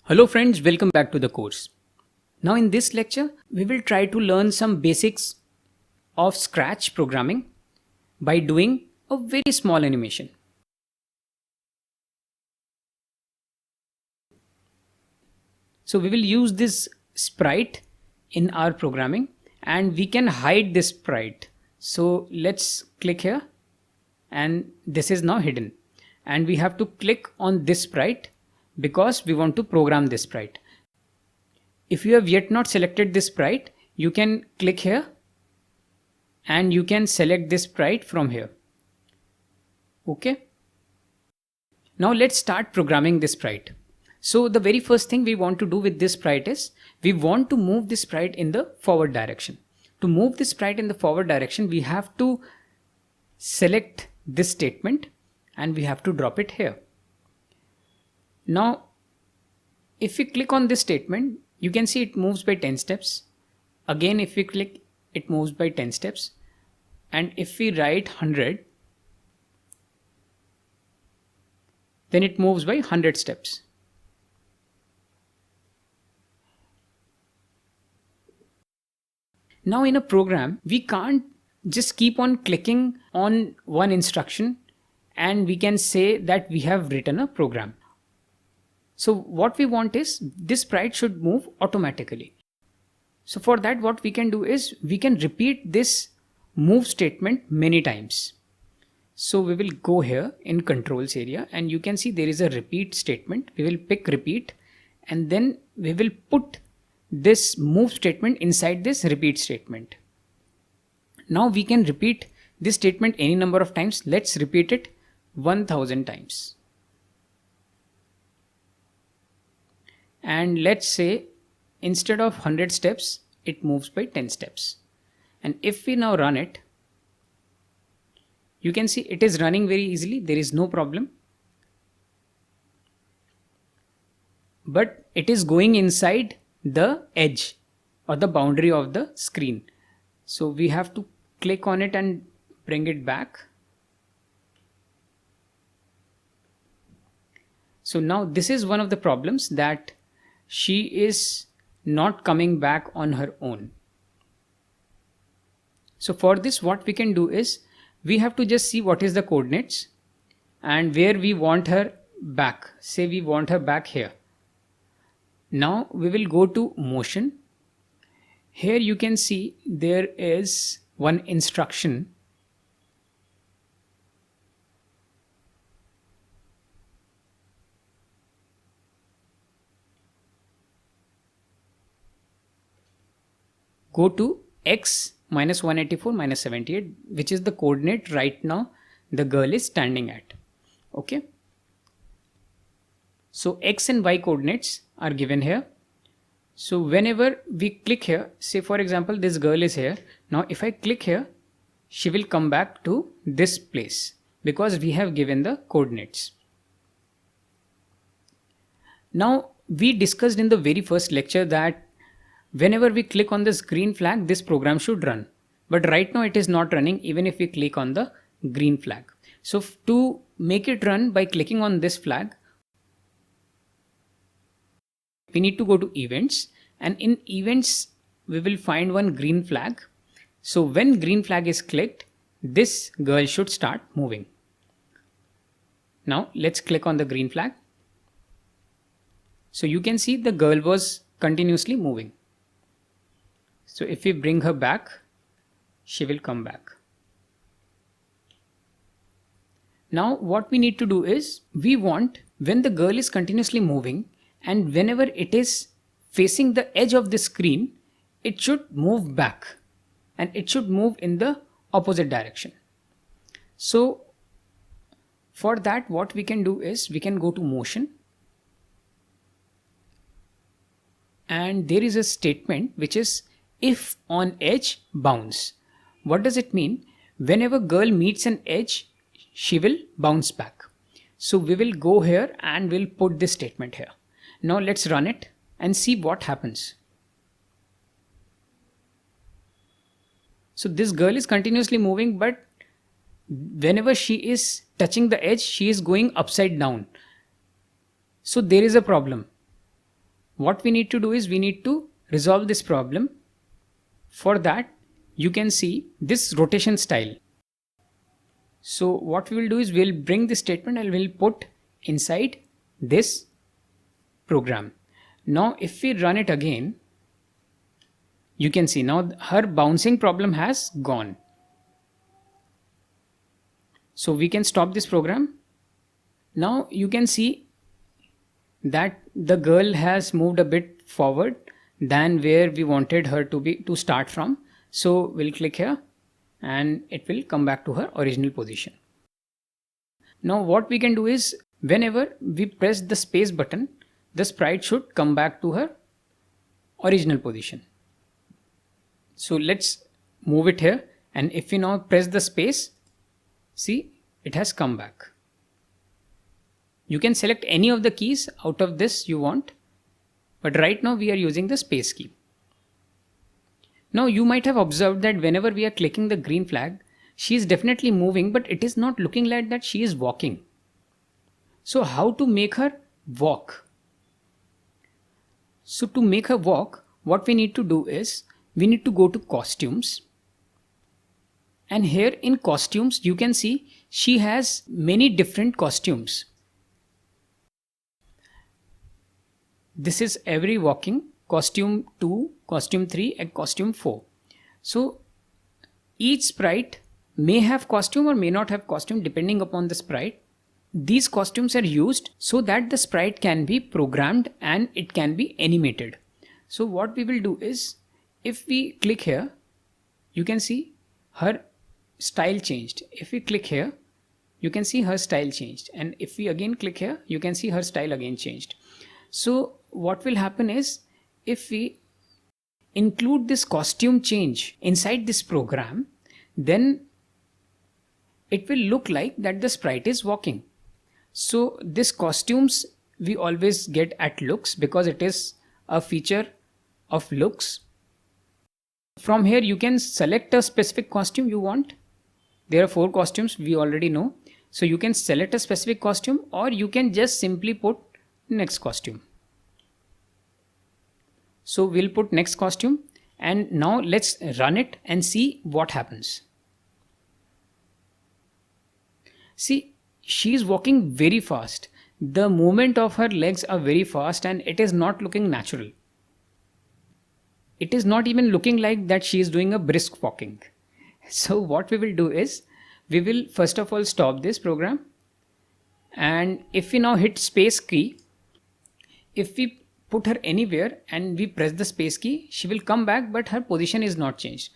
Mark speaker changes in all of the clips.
Speaker 1: Hello friends, welcome back to the course. Now in this lecture, we will try to learn some basics of Scratch programming by doing a very small animation. So we will use this sprite in our programming and we can hide this sprite. So let's click here and this is now hidden. And we have to click on this sprite because we want to program this sprite. If you have yet not selected this sprite, you can click here and you can select this sprite from here. Okay. Now let's start programming this sprite. So the very first thing we want to do with this sprite is we want to move this sprite in the forward direction. To move this sprite in the forward direction, we have to select this statement and we have to drop it here. Now, if we click on this statement, you can see it moves by 10 steps. Again, if we click, it moves by 10 steps. And if we write 100, then it moves by 100 steps. Now in a program, we can't just keep on clicking on one instruction and we can say that we have written a program. So what we want is this sprite should move automatically. So for that, what we can do is we can repeat this move statement many times. So we will go here in controls area and you can see there is a repeat statement. We will pick repeat and then we will put this move statement inside this repeat statement. Now we can repeat this statement any number of times. Let's repeat it 1000 times. And let's say instead of 100 steps, it moves by 10 steps. And if we now run it, you can see it is running very easily. There is no problem. But it is going inside the edge or the boundary of the screen. So we have to click on it and bring it back. So now this is one of the problems that she is not coming back on her own. So for this, what we can do is we have to just see what is the coordinates and where we want her back. Say we want her back here. Now we will go to motion. Here you can see there is one instruction. Go to x minus 184 minus 78, which is the coordinate right now the girl is standing at. Okay. So x and y coordinates are given here. So whenever we click here, say for example, this girl is here. Now if I click here, she will come back to this place because we have given the coordinates. Now we discussed in the very first lecture that whenever we click on this green flag, this program should run. But right now it is not running even if we click on the green flag. So to make it run by clicking on this flag, we need to go to events, and in events we will find one green flag. So when green flag is clicked, this girl should start moving. Now let's click on the green flag. So you can see the girl was continuously moving. So if we bring her back, she will come back. Now what we need to do is we want when the girl is continuously moving and whenever it is facing the edge of the screen, it should move back and it should move in the opposite direction. So for that, what we can do is we can go to motion. And there is a statement which is if on edge bounce. What does it mean? Whenever girl meets an edge, she will bounce back. So we will go here and we'll put this statement here. Now let's run it and see what happens. So this girl is continuously moving, but whenever she is touching the edge, she is going upside down. So there is a problem. what we need to do is we need to resolve this problem. For that, you can see this rotation style. So what we will do is we'll bring this statement and we'll put inside this program. Now if we run it again, you can see now her bouncing problem has gone. So we can stop this program. Now you can see that the girl has moved a bit forward than where we wanted her to start from. So we'll click here and it will come back to her original position. Now what we can do is whenever we press the space button, the sprite should come back to her original position. So let's move it here, and if we now press the space, see, it has come back. You can select any of the keys out of this you want, but right now we are using the space key. Now you might have observed that whenever we are clicking the green flag, she is definitely moving, but it is not looking like that she is walking. So how to make her walk? So to make her walk, what we need to do is we need to go to costumes, and here in costumes you can see she has many different costumes. This is every walking, costume 2, costume 3 and costume 4. So each sprite may have costume or may not have costume depending upon the sprite. These costumes are used so that the sprite can be programmed and it can be animated. So what we will do is, if we click here, you can see her style changed. If we click here, you can see her style changed, and if we again click here, you can see her style again changed. So what will happen is, if we include this costume change inside this program, then it will look like that the sprite is walking. So this costumes we always get at looks because it is a feature of looks. From here you can select a specific costume you want. There are 4 costumes we already know. So you can select a specific costume, or you can just simply put next costume. So we'll put next costume, and now let's run it and see what happens. See, she is walking very fast. The movement of her legs are very fast and it is not looking natural. It is not even looking like that she is doing a brisk walking. So what we will do is, we will first of all stop this program, and if we now hit space key, if we put her anywhere and we press the space key, she will come back, but her position is not changed.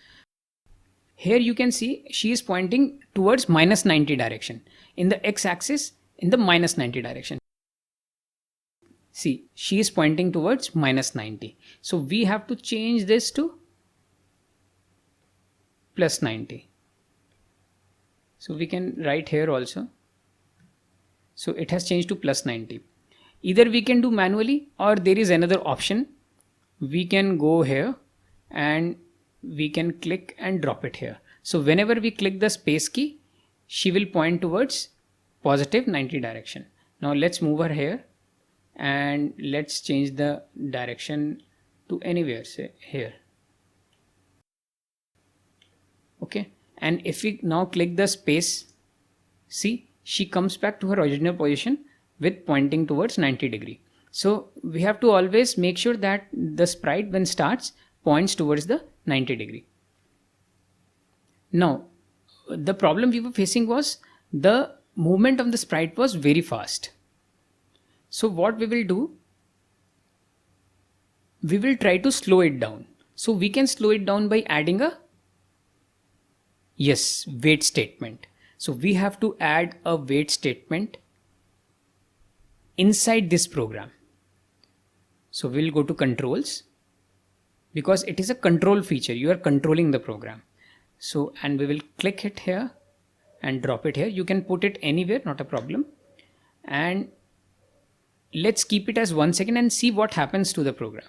Speaker 1: Here you can see she is pointing towards -90 direction. In the x-axis, in the -90 direction. See, she is pointing towards -90. So we have to change this to +90. So we can write here also. So it has changed to +90. Either we can do manually, or there is another option. We can go here and we can click and drop it here. So whenever we click the space key, she will point towards +90 direction. Now let's move her here and let's change the direction to anywhere, say here. Okay, and if we now click the space, see, she comes back to her original position with pointing towards 90 degree. So we have to always make sure that the sprite when starts points towards the 90 degree. Now the problem we were facing was the movement of the sprite was very fast. So what we will do, we will try to slow it down. So we can slow it down by adding a wait statement. So we have to add a wait statement inside this program. So we'll go to controls, because it is a control feature. You are controlling the program. So, and we will click it here and drop it here. You can put it anywhere, not a problem. And let's keep it as 1 second and see what happens to the program.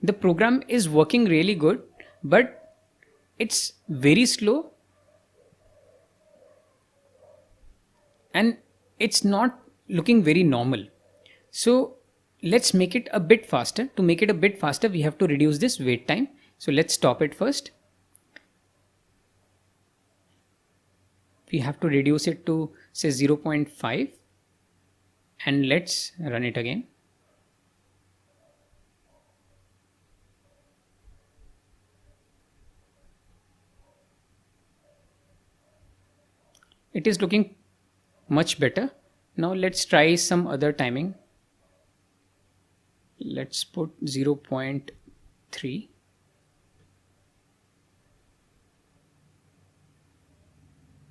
Speaker 1: The program is working really good, but it's very slow and it's not looking very normal. So let's make it a bit faster. To make it a bit faster, we have to reduce this wait time. So let's stop it first. We have to reduce it to say 0.5 and let's run it again. It is looking much better. Now let's try some other timing. Let's put 0.3.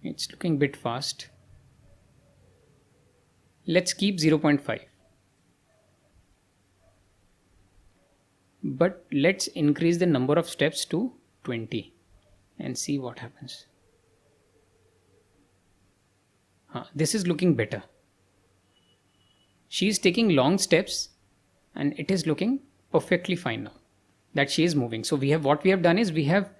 Speaker 1: It's looking a bit fast. Let's keep 0.5. But let's increase the number of steps to 20 and see what happens. This is looking better. She is taking long steps and it is looking perfectly fine now that she is moving. So what we have done is we have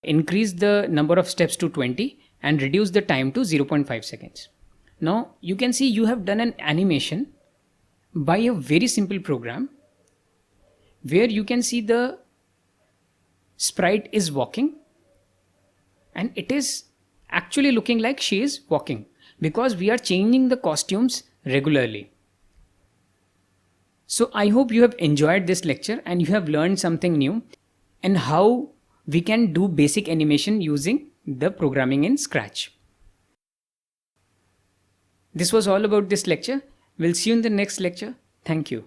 Speaker 1: increased the number of steps to 20 and reduced the time to 0.5 seconds. Now you can see you have done an animation by a very simple program where you can see the sprite is walking and it is actually looking like she is walking because we are changing the costumes regularly. So I hope you have enjoyed this lecture and you have learned something new and how we can do basic animation using the programming in Scratch. This was all about this lecture. We'll see you in the next lecture. Thank you.